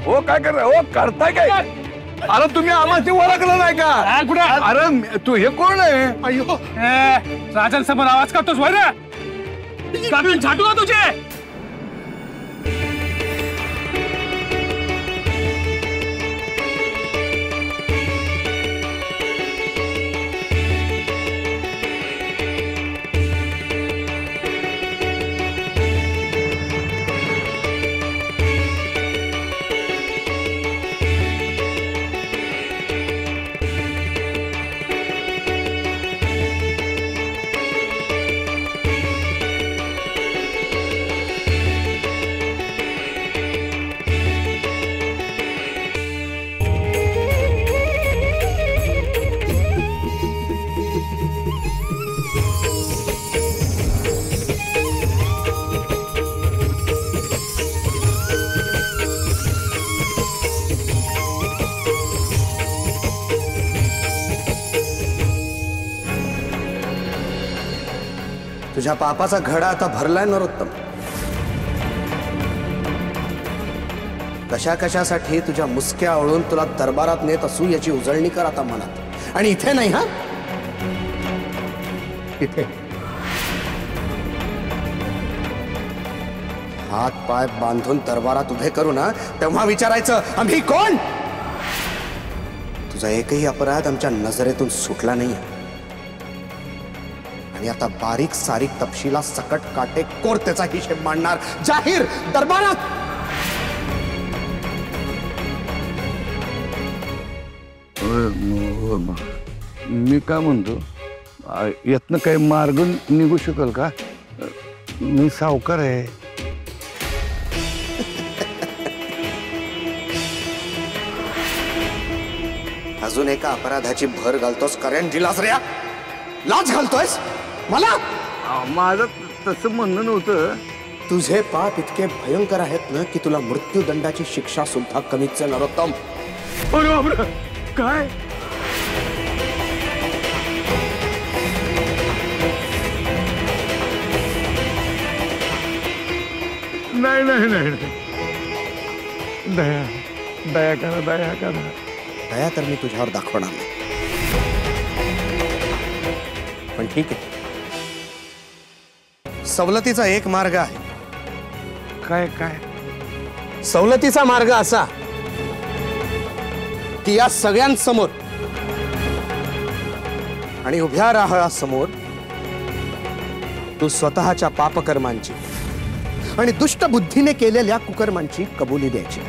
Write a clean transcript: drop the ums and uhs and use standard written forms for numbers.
हो काय कर हो करताय काय? अरे तुम्ही आम्हाला ओळखलं नाही का? कुठे? अरे तू हे कोण आहे? अयो राजन समोर आवाज करतोस वय रे? झाटू का तुझे? तुझ्या पापाचा घडा आता भरलाय नरोत्तम। कशा कशासाठी तुझ्या मुसक्या आवळून तुला दरबारात नेत असू याची उजळणी कर आता मनात। आणि इथे नाही हा, इथे हात पाय बांधून दरबारात उभे करू ना तेव्हा विचारायचं आम्ही कोण। तुझा एकही अपराध आमच्या नजरेतून सुटला नाही आणि आता बारीक सारीक तपशिला सकट काटे कोर्तेचा हिशेब मांडणार जाहीर दरबारात। मी काय म्हणतो, यातनं काही मार्ग निघू शकेल का? मी सावकार आहे। अजून एका अपराधाची भर घालतोस करेन जिलास रे, लाज घालतोयस मला? माझं तसं म्हणणं नव्हतं। तुझे पाप इतके भयंकर आहेत ना की तुला मृत्यूदंडाची शिक्षा सुद्धा कमीच आहे नरोत्तम। बरोबर काय? नाही नाही नाही, दया दया करा, दया करा। दया तर मी तुझ्यावर दाखवणार नाही, पण ठीक आहे, सवलतीचा एक मार्ग आहे। काय काय? सवलतीचा मार्ग असा की या सगळ्यांसमोर आणि उभ्या राहळासमोर तू स्वतःच्या पापकर्मांची आणि दुष्ट बुद्धीने केलेल्या कुकर्मांची कबुली द्यायची।